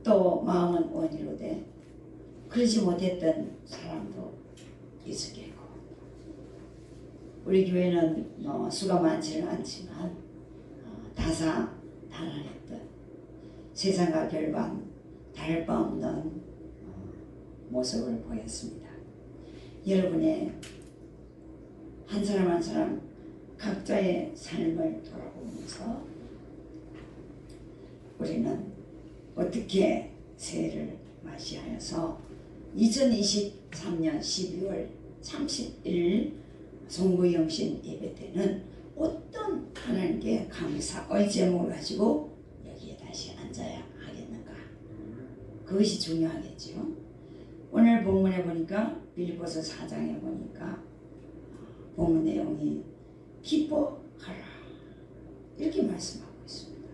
또 마음은 원이로되 그러지 못했던 사람도 있었겠고, 우리 교회는 수가 많지는 않지만 다사다난했던, 세상과 별반 다를 바 없는 모습을 보였습니다. 여러분의 한 사람 한 사람 각자의 삶을 돌아보면서 우리는 어떻게 새해를 맞이하여서 2023년 12월 30일 송구영신 예배 때는 어떤 하나님께 감사의 제목을 가지고 여기에 다시 앉아야 하겠는가, 그것이 중요하겠죠. 오늘 본문에 보니까 빌립보서 4장에 보니까 본문 내용이 기뻐하라 이렇게 말씀하고 있습니다.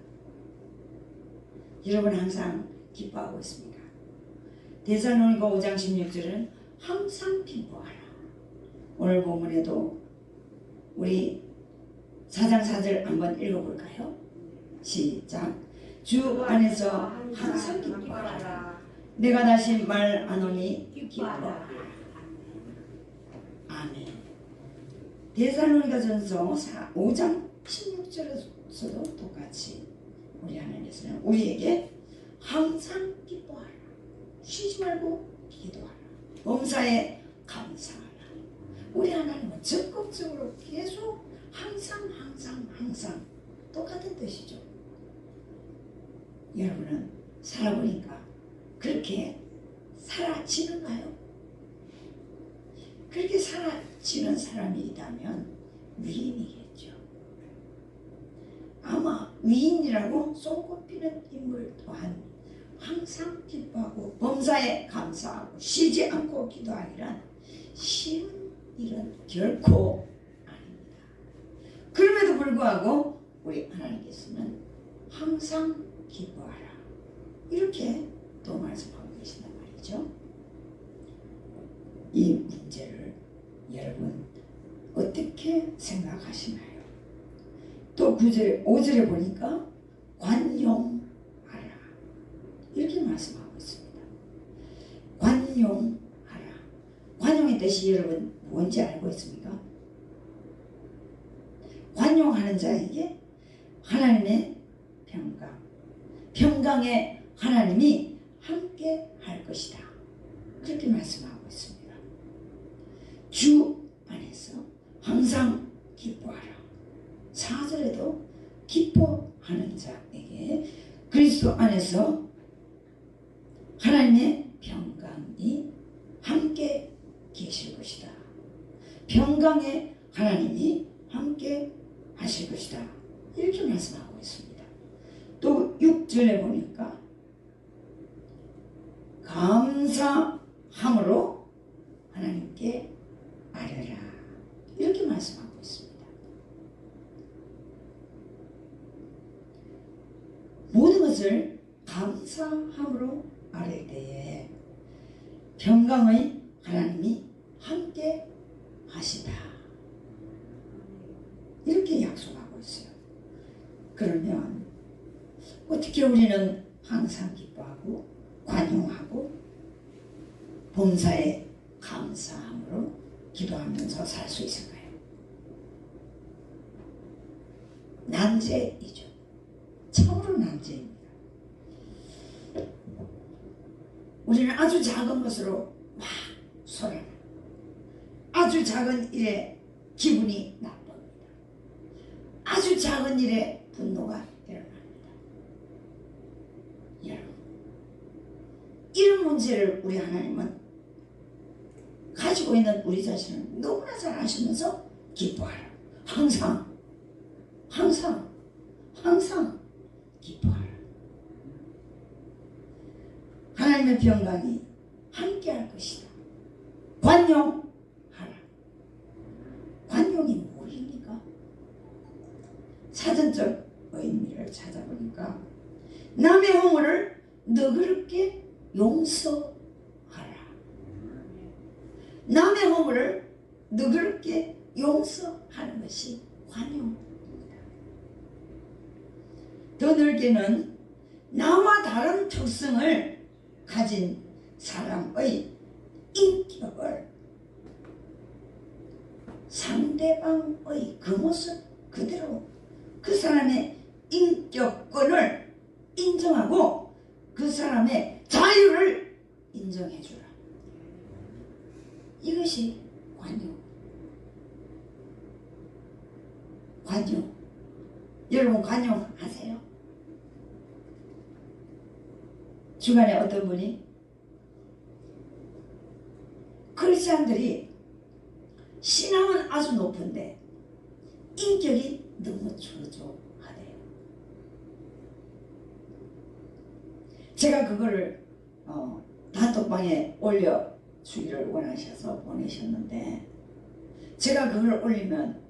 여러분 항상 기뻐하고 있습니까? 데살로니가 5장 16절은 항상 기뻐하라. 오늘 본문에도 우리 4장 4절 한번 읽어볼까요? 시작. 주 안에서 항상 기뻐하라. 내가 다시 말 안 하니 기뻐하라. 아멘. 데살로니가전서 5장 16절에서도 똑같이 우리 하나님께서는 우리에게 항상 기뻐하라. 쉬지 말고 기도하라. 범사에 감사하라. 우리 하나님은 적극적으로 계속 항상 똑같은 뜻이죠. 여러분은 살아보니까 그렇게 살아지는가요? 그렇게 살아지는 사람이 있다면 위인이겠죠. 아마 위인이라고 손꼽히는 인물 또한 항상 기뻐하고 범사에 감사하고 쉬지 않고 기도하기란 쉬운 일은 결코 아닙니다. 그럼에도 불구하고 우리 하나님께서는 항상 기뻐하라 이렇게 또 말씀하고 계신단 말이죠. 이 문제를 여러분 어떻게 생각하시나요? 또 9절에 5절에 보니까 관용하라 이렇게 말씀하고 있습니다. 관용하라. 관용의 뜻이 여러분 뭔지 알고 있습니까? 관용하는 자에게 하나님의 평강에 하나님이 함께 할 것이다. 그렇게 말씀하고 있습니다. 주 안에서 항상 기뻐하라. 4절에도 기뻐하는 자에게 그리스도 안에서 하나님의 평강이 함께 계실 것이다. 평강에 하나님이 함께 하실 것이다. 이렇게 말씀하고 있습니다. 또 6절에 보니까 감사함으로 하나님께 아뢰라 이렇게 말씀하고 있습니다. 모든 것을 감사함으로 아뢰 때에 평강의 하나님이 함께 하시다 이렇게 약속하고 있어요. 그러면 어떻게 우리는 항상 기뻐하고 관용하고 범사에 감사함으로 기도하면서 살 수 있을까요? 난제이죠. 참으로 난제입니다. 우리는 아주 작은 것으로 막 소란을, 아주 작은 일에 기분이 나쁩니다. 아주 작은 일에 분노가 일어납니다. 여러분, 이런 문제를 우리 하나님은 가지고 있는 우리 자신을 너무나 잘 아시면서 기뻐하라. 항상 기뻐하라. 하나님의 평강이 함께 할 것이다. 관용하라. 관용이 무엇입니까? 사전적 의미를 찾아보니까 남의 허물을 너그럽게 용서하라. 남의 허물을 너그럽게 용서하는 것이 관용입니다. 더 넓게는 나와 다른 특성을 가진 사람의 인격을 상대방의 그 모습 그대로 그 사람의 인격권을 인정하고 그 사람의 자유를 인정해 주라. 이것이 관용. 관용. 여러분 관용하세요? 주간에 어떤 분이 크리스찬들이 신앙은 아주 높은데 인격이 너무 초조하대요. 제가 그거를 단톡방에 올려주기를 원하셔서 보내셨는데 제가 그걸 올리면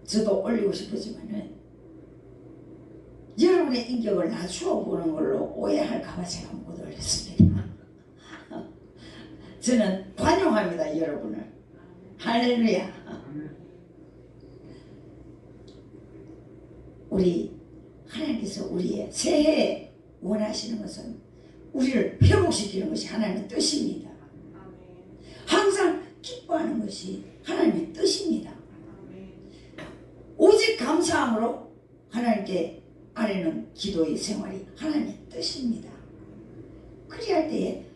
저도 올리고 싶었지만은 여러분의 인격을 낮추어 보는 걸로 오해할까봐 제가 못 올렸습니다. 저는 관용합니다, 여러분을. 할렐루야. 우리 하나님께서 우리의 새해에 원하시는 것은 우리를 회복시키는 것이 하나님의 뜻입니다. 항상 기뻐하는 것이 하나님의 뜻입니다. 오직 감사함으로 하나님께 아뢰는 기도의 생활이 하나님의 뜻입니다. 그리할 때에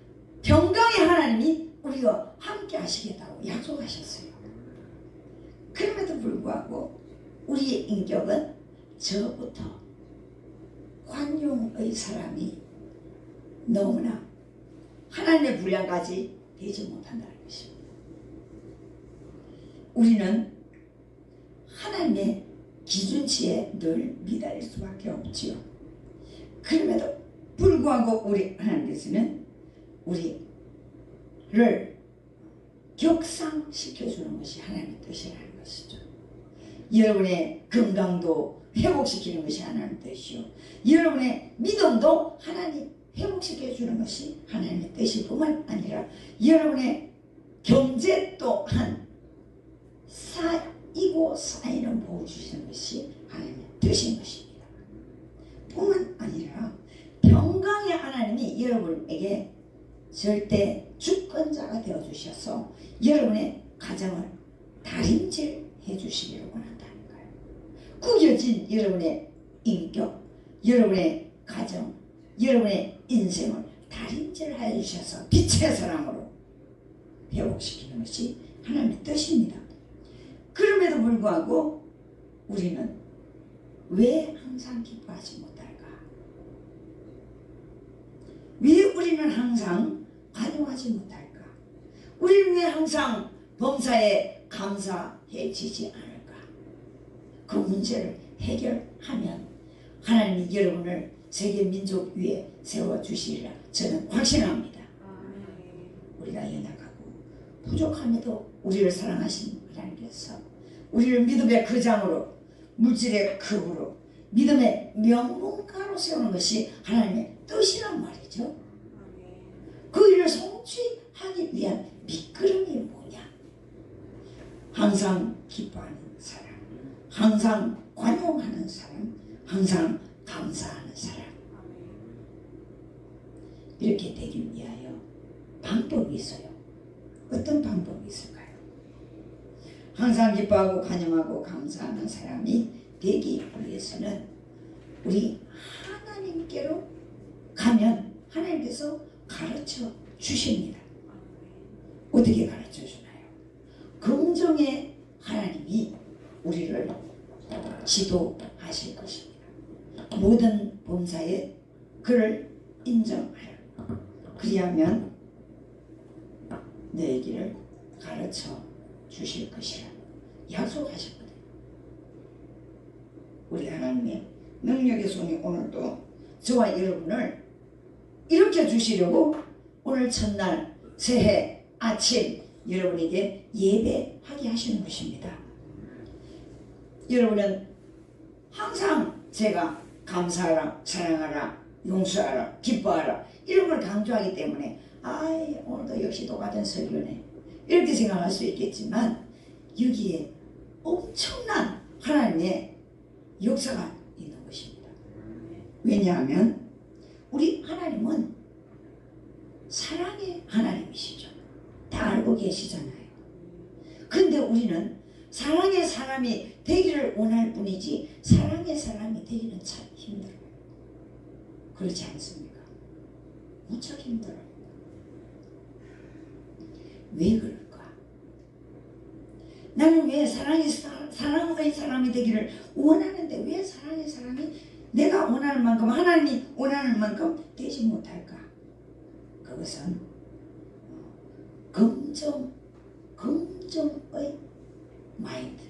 평강의 하나님이 우리와 함께 하시겠다고 약속하셨어요. 그럼에도 불구하고 우리의 인격은 저부터 관용의 사람이 너무나 하나님의 분량까지 되지 못한다는 것입니다. 우리는 하나님의 기준치에 늘 미달릴 수밖에 없지요. 그럼에도 불구하고 우리 하나님께서는 우리를 격상시켜주는 것이 하나님의 뜻이라는 것이죠. 여러분의 건강도 회복시키는 것이 하나님의 뜻이요. 여러분의 믿음도 하나님 회복시켜주는 것이 하나님의 뜻이 뿐만 아니라 여러분의 경제 또한 쌓이고 쌓이는 복을 주시는 것이 하나님의 뜻인 것입니다. 뿐만 아니라 평강의 하나님이 여러분에게 절대 주권자가 되어주셔서 여러분의 가정을 다림질해 주시기를 원한다는 거예요. 구겨진 여러분의 인격, 여러분의 가정, 여러분의 인생을 다림질해 주셔서 빛의 사랑으로 회복시키는 것이 하나님의 뜻입니다. 그럼에도 불구하고 우리는 왜 항상 기뻐하지 못할까? 왜 우리는 항상 관용하지 못할까? 우리는 왜 항상 범사에 감사해지지 않을까? 그 문제를 해결하면 하나님이 여러분을 세계 민족 위에 세워주시리라 저는 확신합니다. 우리가 연약하고 부족함에도 우리를 사랑하신 하나님께서 우리를 믿음의 거장으로 물질의 급으로 믿음의 명문가로 세우는 것이 하나님의 뜻이란 말이죠. 그 일을 성취하기 위한 밑거름이 뭐냐? 항상 기뻐하는 사람, 항상 관용하는 사람, 항상 감사하는 사람. 이렇게 되기 위하여 방법이 있어요. 어떤 방법이 있을까요? 항상 기뻐하고 관용하고 감사하는 사람이 되기 위해서는 우리 하나님께로 가면 하나님께서 가르쳐 주십니다. 어떻게 가르쳐 주나요? 긍정의 하나님이 우리를 지도하실 것입니다. 모든 범사에 그를 인정하라. 그리하면 너의 길을 가르쳐 주실 것이라 약속하셨거든요. 우리 하나님의 능력의 손이 오늘도 저와 여러분을 일으켜 주시려고 오늘 첫날 새해 아침 여러분에게 예배하게 하시는 것입니다. 여러분은 항상 제가 감사하라, 사랑하라, 용서하라, 기뻐하라 이런 걸 강조하기 때문에 아이 오늘도 역시 똑같은 설교네 이렇게 생각할 수 있겠지만 여기에 엄청난 하나님의 역사가 있는 것입니다. 왜냐하면 우리 하나님은 사랑의 하나님이시죠. 다 알고 계시잖아요. 근데 우리는 사랑의 사람이 되기를 원할 뿐이지 사랑의 사람이 되기는 참 힘들어요. 그렇지 않습니까? 무척 힘들어요. 왜 그럴까? 나는 왜 사랑의 사람이 되기를 원하는데 왜 사랑의 사람이 내가 원하는 만큼 하나님이 원하는 만큼 되지 못할까? 그것은 긍정의 마인드,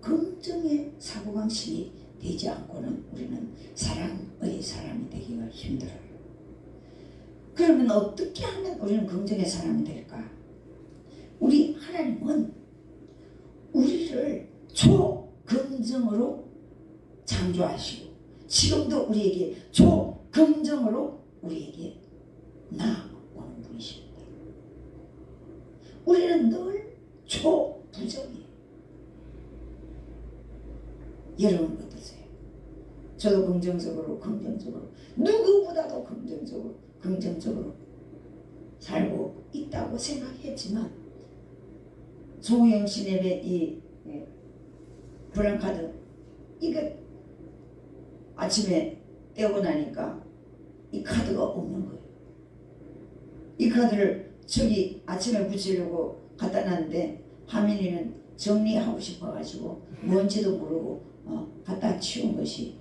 긍정의 사고방식이 되지 않고는 우리는 사랑의 사람이 되기가 힘들어요. 그러면 어떻게 하면 우리는 긍정의 사람이 될까? 우리 하나님은 우리를 초긍정으로 창조하시고 지금도 우리에게 초긍정으로 우리에게 나오는 분이십니다. 우리는 늘 초부정이에요. 여러분 어떠세요? 저도 긍정적으로 누구보다도 긍정적으로 살고 있다고 생각했지만 조호영 신앱의 이 브랑카드 이거 아침에 떼고 나니까 이 카드가 없는 거예요. 이 카드를 저기 아침에 붙이려고 갖다 놨는데 하민이는 정리하고 싶어가지고 뭔지도 모르고 갖다 치운 것이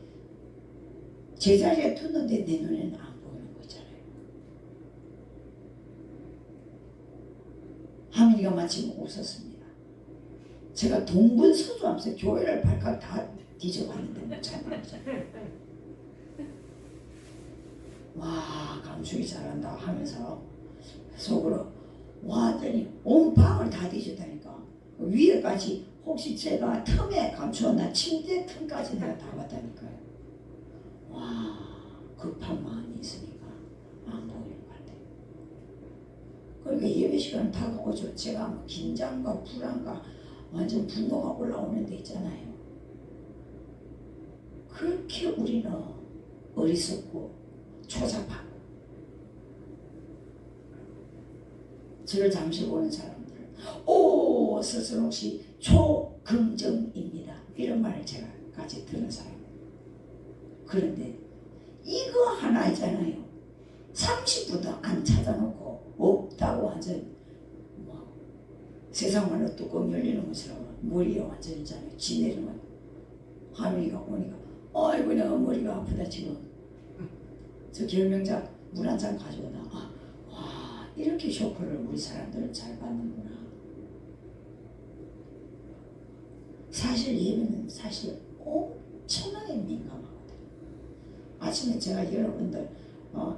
제자리에 뒀는데 내 눈에는 안 보이는 거잖아요. 하민이가 마침 웃었습니다. 제가 동분서주하면서 교회를 발칵 다 뒤져봤는데 못 찾아봤잖아요. 와, 감추기 잘한다 하면서 속으로 와더니 온 방을 다 뒤졌다니까. 위에까지 혹시 제가 틈에 감추었나 침대 틈까지 내가 다 봤다니까요. 와, 급한 마음이 있으니까 안 보이는 것 같아요. 그러니까 예배 시간 다가오죠. 제가 긴장과 불안과 완전 분노가 올라오는 데 있잖아요. 그렇게 우리는 어리석고 초잡하고 저를 잠시 보는 사람들 오 스스로 혹시 초긍정입니다 이런 말을 제가 같이 들은 사람. 그런데 이거 하나 있잖아요. 30분도 안 찾아놓고 없다고 완전 뭐 세상 말로 뚜껑 열리는 것처럼 머리에 완전 있잖아요. 지내는 거. 하민이가 오니까 아이고 내가 머리가 아프다 지금. 저 결명작 물 한 잔 가져오다. 와 이렇게 쇼크를 우리 사람들은 잘 받는구나. 사실 예배는 사실 엄청나게 민감하거든요. 아침에 제가 여러분들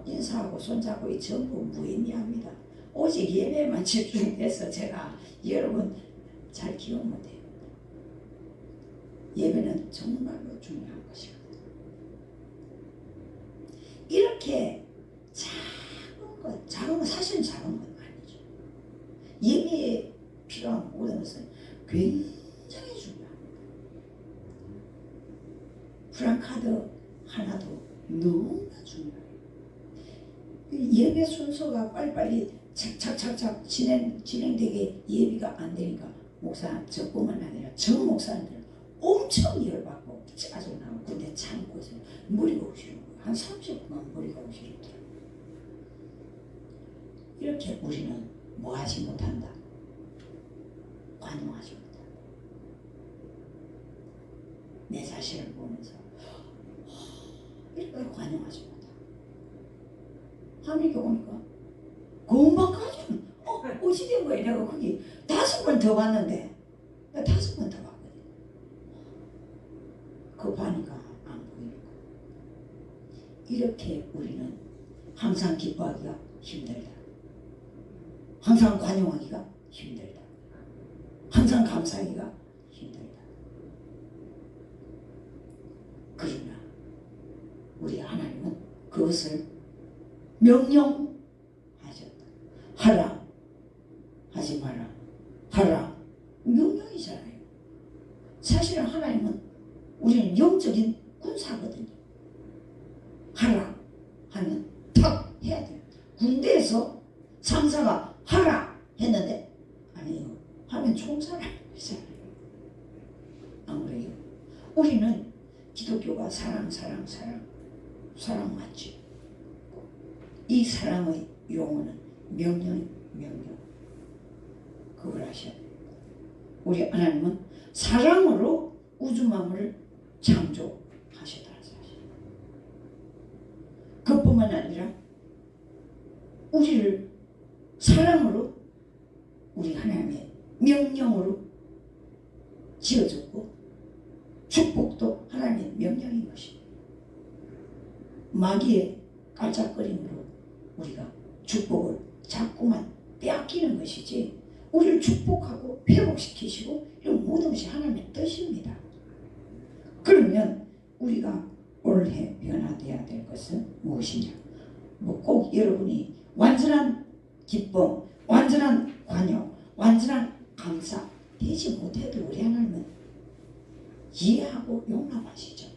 인사하고 손잡고 전부 무의미합니다. 오직 예배에만 집중해서 제가 여러분 잘 기억못 해요. 예배는 정말로 중요한 것이거든요. 이렇게 작은 건 사실은 작은 건 아니죠. 예배에 필요한 모든 것은 굉장히 중요합니다. 프랑카드 하나도 너무나 중요해요. 예배 순서가 빨리빨리 착착착착 진행되게 예배가 안 되니까 목사 저뿐만 아니라 전 목사님들 엄청 열받고 짜증나고 근데 참고 있어요. 머리가 오시는 거예요. 한 30분만 머리가 오시더라고요. 이렇게 우리는 뭐 하지 못한다. 관용하지 못한다. 내 자신을 보면서 이렇게 관용하지 못한다. 하니까 오니까 금방까지는 어찌 된 거야. 내가 거기 5번 더 봤는데 5번 더 봤거든. 급하니까 안 보이는 거야. 이렇게 우리는 항상 기뻐하기가 힘들다. 항상 관용하기가 힘들다. 항상 감사하기가 힘들다. 그러나 우리 하나님은 그것을 명령하셨다. 하라. 하지 마라. 하라. 명령이잖아요. 사실은 하나님은 우리는 영적인 군사거든요. 하라 하면 탁 해야 돼요. 군대에서 상사가 하라 했는데 아니요 하면 총살을 하잖아요. 안 그래요? 우리는 기독교가 사랑 맞지? 이 사랑의 용어는 명령. 그걸 아셔야 돼요. 우리 하나님은 사랑으로 우주만물을 창조하셨다. 그뿐만 아니라 우리를 사랑으로 우리 하나님의 명령으로 지어줬고 축복도 하나님의 명령인 것입니다. 마귀의 깔짝거림으로 우리가 축복을 자꾸만 빼앗기는 것이지 우리를 축복하고 회복시키시고 이런 모든 것이 하나님의 뜻입니다. 그러면 우리가 올해 변화되어야 될 것은 무엇이냐? 뭐 꼭 여러분이 완전한 기쁨, 완전한 관용, 완전한 감사 되지 못해도 우리 하나님은 이해하고 용납하시죠.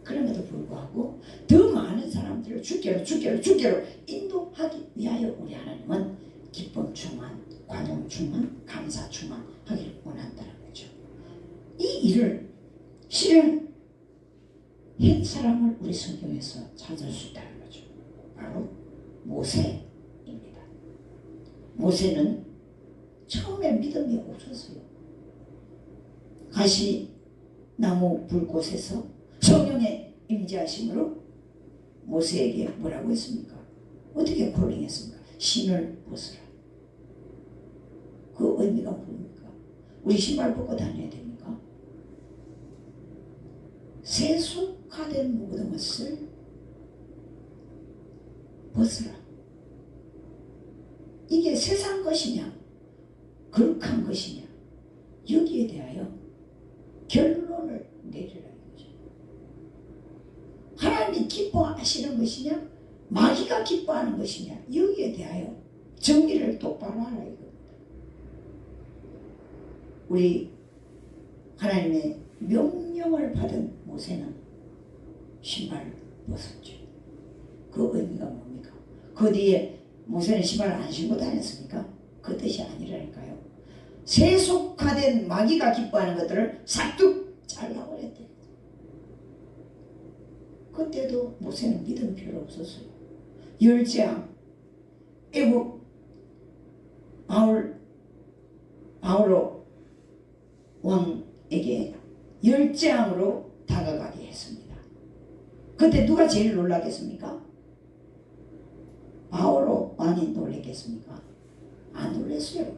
그럼에도 불구하고 더 많은 사람들을 주께로 인도하기 위하여 우리 하나님은 기쁨 충만, 관용 충만, 감사 충만하기를 원한다는 거죠. 이 일을 실행한 사람을 우리 성경에서 찾을 수 있다는 거죠. 바로 모세입니다. 모세는 처음에 믿음이 없었어요. 가시나무 불꽃에서 성령의 임재하심으로 모세에게 뭐라고 했습니까? 어떻게 콜링했습니까? 신을 벗으라. 그 의미가 뭡니까? 우리 신발 벗고 다녀야 됩니까? 세속화된 모든 것을 벗으라. 이게 세상 것이냐 거룩한 것이냐 여기에 대하여 결론을 내리라는 거죠. 하나님이 기뻐하시는 것이냐 마귀가 기뻐하는 것이냐 여기에 대하여 정리를 똑바로 하라 이겁니다. 우리 하나님의 명령을 받은 모세는 신발을 벗었죠. 그 의미가 뭡니까? 그 뒤에 모세는 신발을 안 신고 다녔습니까? 그 뜻이 아니라니까요. 세속화된 마귀가 기뻐하는 것들을 싹둑 잘라버렸대요. 그때도 모세는 믿음 별로 없었어요. 열재앙 애국 바오로 왕에게 열재앙으로 다가가게 했습니다. 그때 누가 제일 놀라겠습니까? 바오로 왕이 놀랬겠습니까? 안 놀랬어요.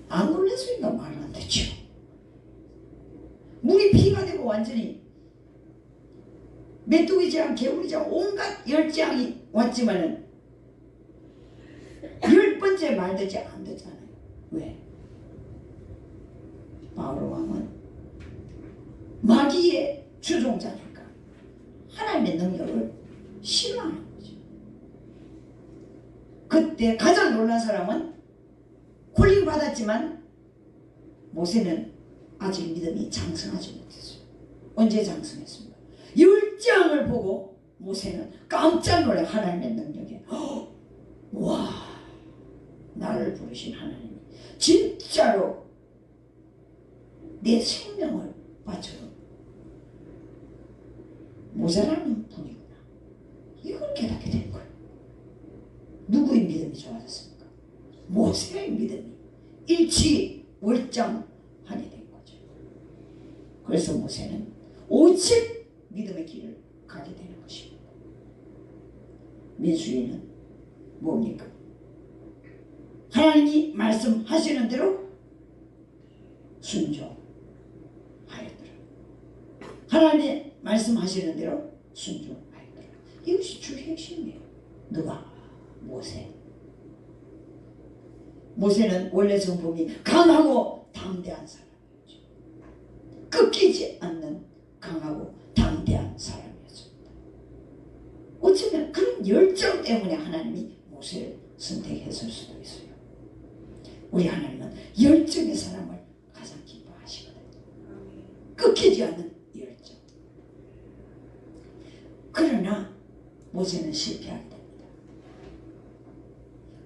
안 놀랬으니까 말 안 되죠. 물이 피가 되고 완전히 메뚜기재앙, 개구리재앙 온갖 열재앙이 왔지만은 10번째 말 되지 안 됐잖아요. 왜? 바오로 왕은 마귀의 주종자니까 하나님의 능력을 싫어하는 거죠. 그때 가장 놀란 사람은 콜링 받았지만 모세는 아직 믿음이 장성하지 못했어요. 언제 장성했습니까? 열장을 보고 모세는 깜짝 놀래 하나님의 능력에 와 나를 부르신 하나님이 진짜로 내 생명을 바쳐도 모자라는 분이구나. 이걸 깨닫게 된 거예요. 누구의 믿음이 좋아졌습니까? 모세의 믿음이 일치월장하게 된 거죠. 그래서 모세는 오직 믿음의 길을 가게 되는 것입니다. 민수기는 뭡니까? 하나님이 말씀하시는 대로 순종하였더라. 하나님이 말씀하시는 대로 순종하였더라. 이것이 주 핵심이에요. 누가? 모세. 모세는 원래 성품이 강하고 담대한 사람이었죠. 꺾이지 않는 강하고 담대한 사람이었습니다. 어쩌면 그런 열정 때문에 하나님이 모세를 선택했을 수도 있어요. 우리 하나님은 열정의 사람을 가장 기뻐하시거든요. 꺾이지 않는 열정. 그러나 모세는 실패하게 됩니다.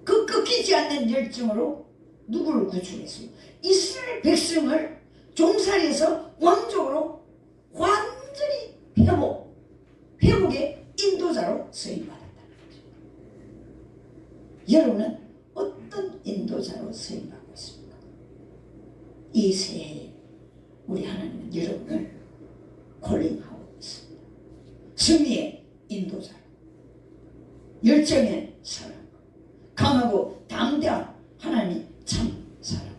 그 꺾이지 않는 열정으로 누구를 구출했어요? 이스라엘 백성을 종살이에서 왕족으로 완전히 회복의 인도자로 쓰임받았다는 거죠. 여러분은 어떤 인도자로 쓰임받고 있습니까? 이 새해에 우리 하나님은 여러분을 콜링하고 있습니다. 승리의 인도자로, 열정의 사람, 강하고 담대한 하나님의 참 사람.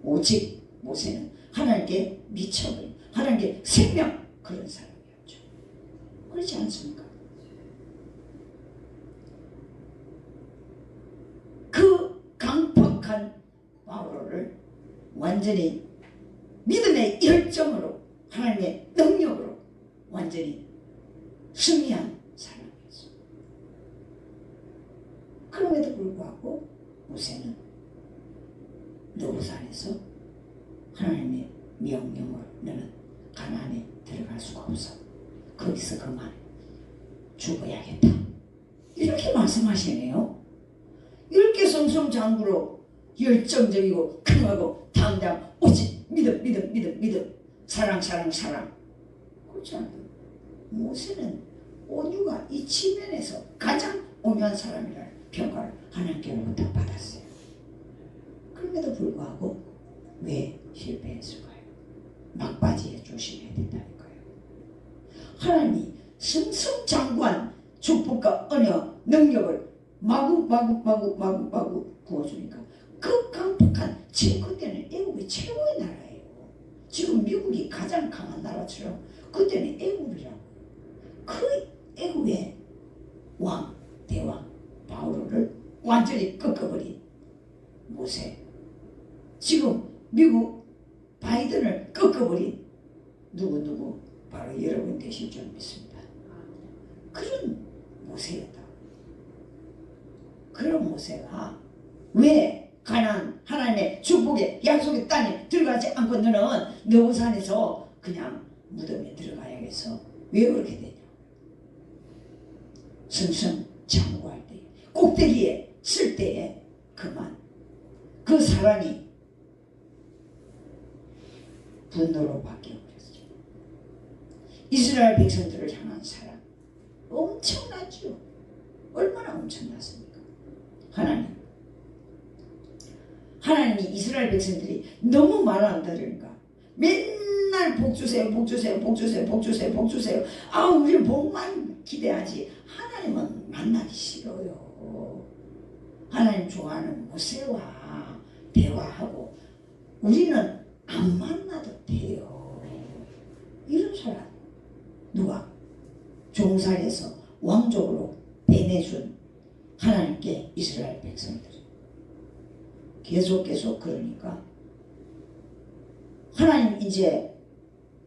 오직 모세는 하나님께 미쳐버린, 하나님께 생명 그런 사람이었죠. 그렇지 않습니까? 그 강팍한 바로를 완전히 믿음의 열정으로, 하나님의 능력으로 완전히 승리한 사람이었어요. 그럼에도 불구하고 모세는 느보산에서 하나님의 명령으로 너는 가나안에 들어갈 수가 없어. 거기서 그만 죽어야겠다. 이렇게 말씀하시네요. 이렇게 성성장구로 열정적이고 강하고 당당 오직 믿음 사랑 그렇지 않아요. 모세는 온유가 이 지면에서 가장 오묘한 사람이라는 평가를 하나님께로부터 받았어요. 그럼에도 불구하고 왜 실패했을까요? 막바지에 조심해야 된다니까요. 하나님이 승승장구한 축복과 언어 능력을 마구 부어주니까 그 강력한, 지금 그때는 애국이 최고의 나라예요. 지금 미국이 가장 강한 나라처럼 그때는 애국이라고. 그 애국의 왕, 대왕 바오로를 완전히 꺾어버린 모세, 지금 미국 바이든을 꺾어버린 누구 바로 여러분 되실 줄 믿습니다. 그런 모세였다. 그런 모세가 왜 가나안 하나님의 축복의 약속의 땅에 들어가지 않고 너는 느보산에서 그냥 무덤에 들어가야겠어? 왜 그렇게 되냐? 승승장구할 때, 꼭대기에 쓸 때에 그만 그 사랑이 분노로 바뀌어버렸죠. 이스라엘 백성들을 향한 사랑 엄청나죠. 얼마나 엄청났습니까? 하나님이 이스라엘 백성들이 너무 말 안 들으니까 맨날 복 주세요. 아, 우리 복만 기대하지 하나님은 만나기 싫어요. 하나님 좋아하는 모세와 대화하고 우리는 안 만나도 돼요. 이런 사람 누가? 종살에서 왕족으로 빼내준 하나님께 이스라엘 백성들이 계속 그러니까 하나님 이제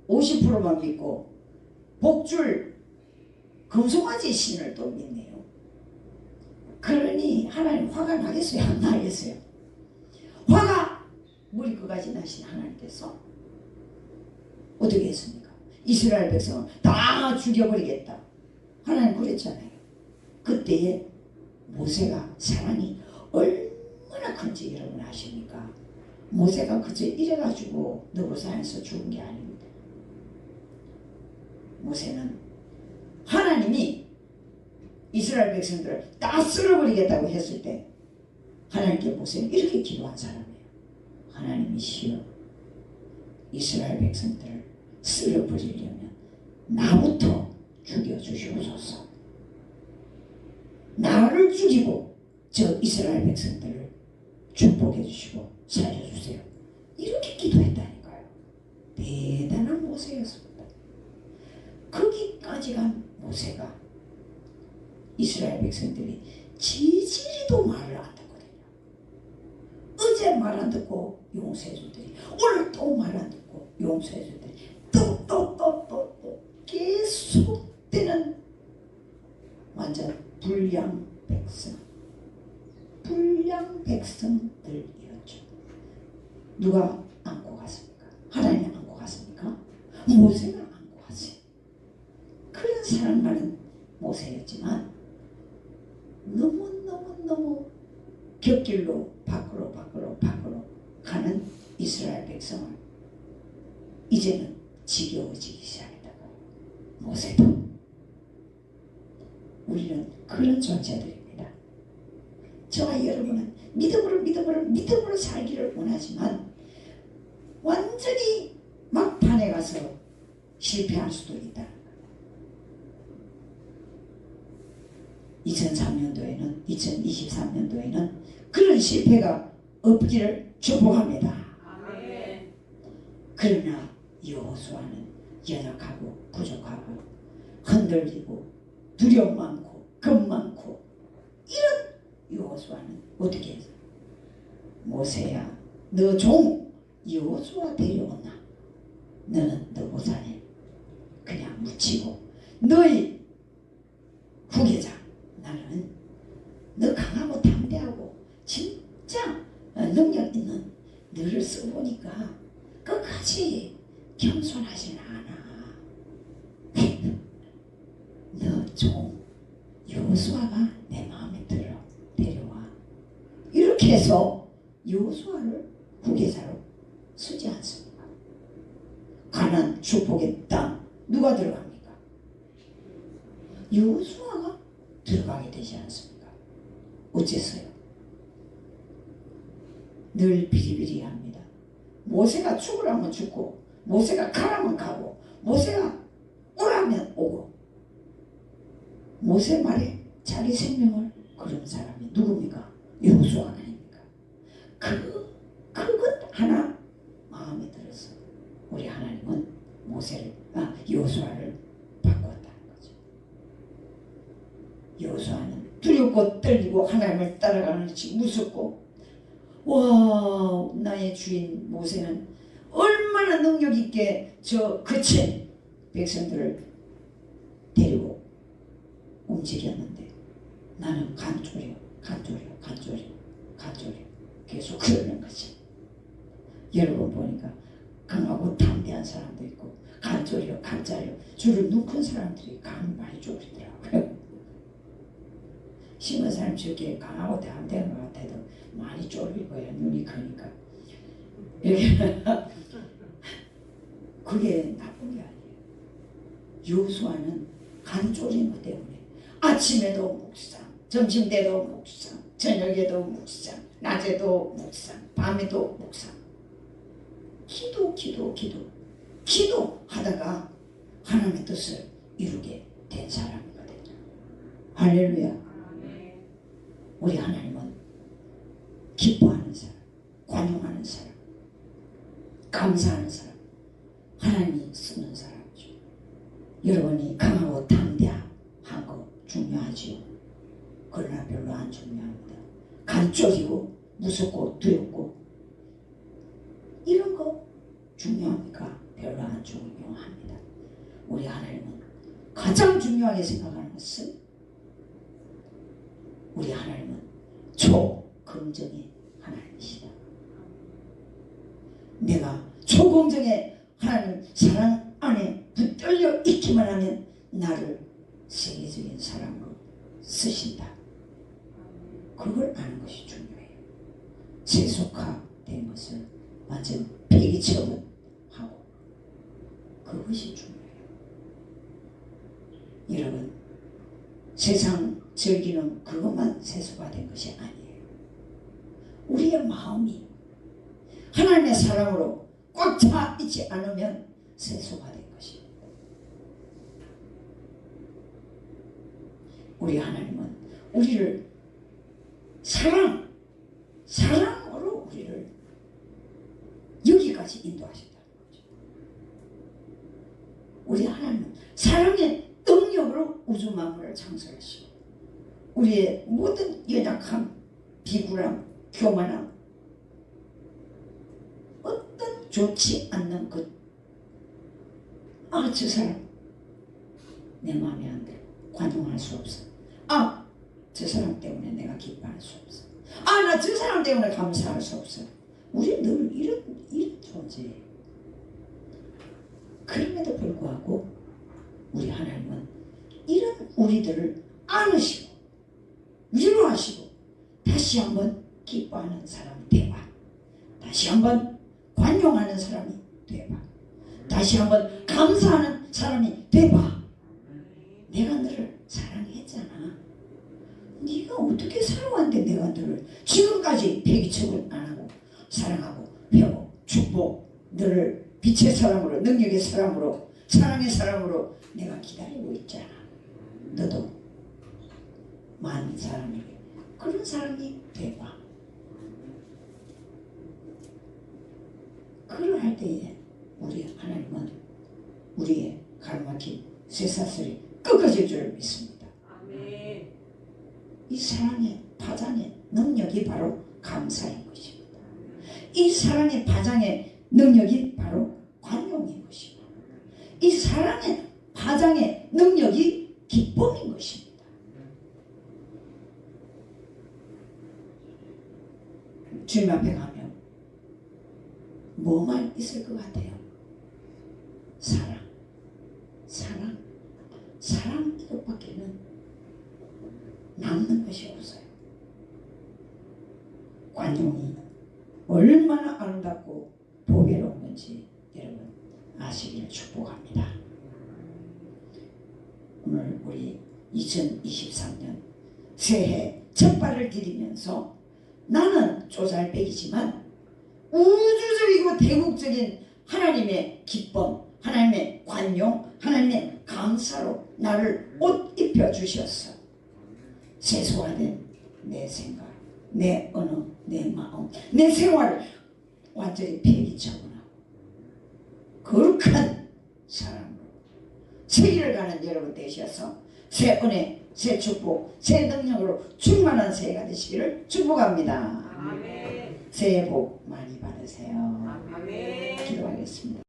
50%만 믿고 복줄 금송아지 신을 또 믿네요. 그러니 하나님 화가 나겠어요? 안 나겠어요? 화가 물이 끝까지 나신 하나님께서 어떻게 했습니까? 이스라엘 백성을 다 죽여버리겠다. 하나님 그랬잖아요. 그때에 모세가 사랑이 얼마나 큰지 여러분 아십니까? 모세가 그저 이래가지고 느보산에서 죽은 게 아닙니다. 모세는 하나님이 이스라엘 백성들을 다 쓸어버리겠다고 했을 때 하나님께 모세는 이렇게 기도한 사람이에요. 하나님이시여, 이스라엘 백성들을 쓸어버리려면 나부터 죽여주시옵소서. 나를 죽이고 저 이스라엘 백성들을 축복해 주시고 살려주세요. 이렇게 기도했다니까요. 대단한 모세였습니다. 거기까지 간 모세가 이스라엘 백성들이 지지리도 말을 안 듣거든요. 어제 말 안 듣고 용서해주더니 오늘 또 말 안 듣고 용서해주더니 또 계속되는 완전 불량 백성들이었죠. 누가 안고 갔습니까? 하나님이 안고 갔습니까? 모세가 안고 갔어요. 그 그런 사랑 많은 모세였지만 너무 곁길로 밖으로 가는 이스라엘 백성을 이제는 지겨워지기 시작했다고. 모세도 우리는 그런 존재들입니다. 저와 여러분은 믿음으로 살기를 원하지만 완전히 막판에 가서 실패할 수도 있다. 2003년도에는 2023년도에는 그런 실패가 없기를 축복합니다. 아멘. 그러나 여호수아는 연약하고 부족하고 흔들리고 두려움 많고 겁 많고 이런 여호수아는 어떻게 해서 모세야 너 종 여호수아 데려오나 너는 너 고산에 그냥 묻히고 너희 후계자 나는 너 강하고 담대하고 진짜 능력 있는 너를 써보니까 끝까지 겸손하지는 않아. 너 좀 여호수아가 내 마음에 들어 데려와. 이렇게 해서 여호수아를 후계자로 쓰지 않습니까? 가나안 축복의 땅 누가 들어갑니까? 여호수아가 들어가게 되지 않습니까? 어째서요? 늘 비리비리합니다. 모세가 죽으라면 죽고 모세가 가라면 가고 모세가 오라면 오고 모세 말에 자기 생명을 걸은 사람이 누굽니까? 여호수아가 아닙니까? 그것 하나 마음에 들어서 우리 하나님은 여호수아를 바꿨다는 거죠. 여호수아는 두렵고 떨리고 하나님을 따라가는 것이 무섭고 와 나의 주인 모세는 얼마나 능력 있게 저 거친 백성들을 데리고 움직였는데 나는 간절히 계속 그러는 거지. 여러분 보니까 강하고 담대한 사람도 있고 간절히요 주를 눈큰 사람들이 강 많이 쫄리더라고요. 심한 사람 저렇게 강하고 담대한 것 같아도 많이 쫄릴 거예요. 눈이 크니까. 그게 나쁜 게 아니에요. 여호수아는 간 쫄린 것 때문에 아침에도 묵상, 점심때도 묵상, 저녁에도 묵상, 낮에도 묵상, 밤에도 묵상. 기도하다가 하나님의 뜻을 이루게 된 사람이거든요. 할렐루야. 우리 하나님은 기뻐하는 사람, 관용하는 사람, 감사하는 사람, 하나님이 쓰는 사람이죠. 여러분이 강하고 담대한 거 중요하지요. 그러나 별로 안 중요합니다. 간쪽이고 무섭고 두렵고 이런 거 중요합니까? 별로 안 중요합니다. 우리 하나님은 가장 중요하게 생각하는 것은 우리 하나님은 초긍정의 하나님이시다. 내가 초긍정의 하나님 사랑 안에 붙들려 있기만 하면 나를 세계적인 사람으로 쓰신다. 그걸 아는 것이 중요해요. 세속화된 것을 완전 폐기 처분하고 그것이 중요해요. 여러분 세상 즐기는 그것만 세속화된 것이 아니에요. 우리의 마음이 하나님의 사랑으로 꽉 차 있지 않으면 세속화된 것입니다. 우리 하나님은 우리를 사랑으로 우리를 여기까지 인도하신다는 거죠. 우리 하나님은 사랑의 능력으로 우주 만물을 창설하시고 우리의 모든 연약함, 비굴함, 교만함, 어떤 좋지 않는 것, 저 사람 내 마음에 안 들어, 관용할 수 없어. 저 사람 때문에 내가 기뻐할 수 없어. 나 저 사람 때문에 감사할 수 없어. 우리 늘 이런 존재예요. 그럼에도 불구하고 우리 하나님은 우리들을 안으시고 위로하시고 다시 한번 기뻐하는 사람이 되봐. 다시 한번 관용하는 사람이 되봐. 다시 한번 감사하는 사람이 되봐. 내가 너를 사랑했잖아. 네가 어떻게 살아왔는데 내가 너를 지금까지 폐기처분 안 하고 사랑하고 회복, 축복, 너를 빛의 사람으로, 능력의 사람으로, 사랑의 사람으로 내가 기다리고 있잖아. 너도 많은 사람에게 그런 사람이 되봐. 그러할 때에 우리 하나님은 우리의 가로막힌 쇠사슬이 끊어질 줄 믿습니다. 아멘. 이 사랑의 파장의 능력이 바로 감사인 것입니다. 이 사랑의 파장의 능력이 바로 관용인 것입니다. 이 사랑의 파장의 능력이 기쁨인 것입니다. 주님 앞에 가면 뭐만 있을 것 같아요? 사랑, 사랑, 사랑 이것밖에는 남는 것이 없어요. 관용이 얼마나 아름답고 보배로운 건지 여러분 아시기를 축복합니다. 오늘 우리 2023년 새해 첫 발을 디디면서 나는 쪼잘백이지만 우주적이고 대국적인 하나님의 기쁨, 하나님의 관용, 하나님의 감사로 나를 옷 입혀 주셨어. 세소화된 내 생각, 내 언어, 내 마음, 내 생활을 완전히 폐기처분하고 거룩한 사람으로 새 길을 가는 여러분 되셔서 새 은혜, 새 축복, 새 능력으로 충만한 새해가 되시기를 축복합니다. 아멘. 새해 복 많이 받으세요. 아멘. 기도하겠습니다.